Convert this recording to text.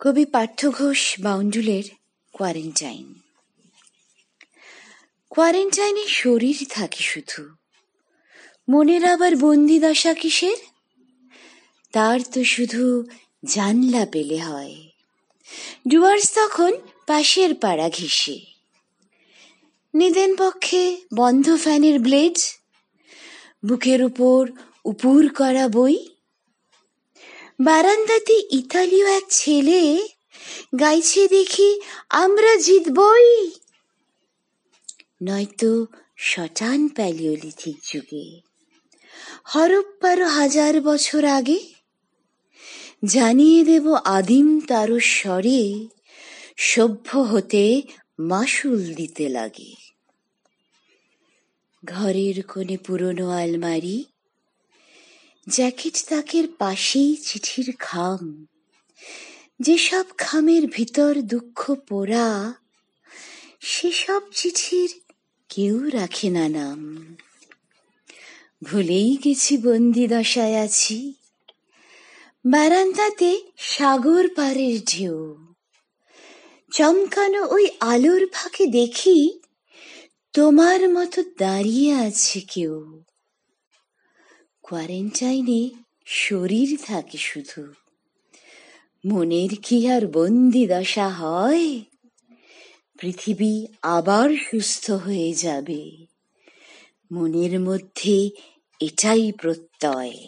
কবি পার্থ ঘোষ বাউন্ডুলের কোয়ারেন্টাইন। কোয়ারেন্টাইনে শরীর থাকে শুধু, মনের আবার বন্দি দশা কিসের? তার তো শুধু জানলা পেলে হয়, ডুয়ার্স তখন পাশের পাড়া ঘেঁষে। নিদেন পক্ষে বন্ধ ফ্যানের ব্লেড, বুকের উপর উপুর করা বই। বারান্দাতে ইতালীয় এক ছেলে গাইছে দেখি আমরা জিতবই। নয়তো শটান প্যালিওলিথিক যুগে, হরপ্পার 1000 বছর আগে। জানিয়ে দেব আদিম তারস্বরে, সভ্য হতে মাশুল দিতে লাগে। ঘরের কোণে পুরনো আলমারি, জ্যাকেট তাকের পাশেই চিঠির খাম। যেসব খামের ভিতর দুঃখ পোড়া, সেসব চিঠির কেউ রাখে না নাম। ভুলেই গেছি বন্দি দশায় আছি, বারান্দাতে সাগর পারের ঢেউ। চমকানো ওই আলোর ফাঁকে দেখি তোমার মতো দাঁড়িয়ে আছে কেউ। কোয়ারেন্টাইনে শরীর থাকে শুধু, মনের কি আর বন্দি দশা হয়? পৃথিবী আবার সুস্থ হয়ে যাবে, মনের মধ্যে এটাই প্রত্যয়।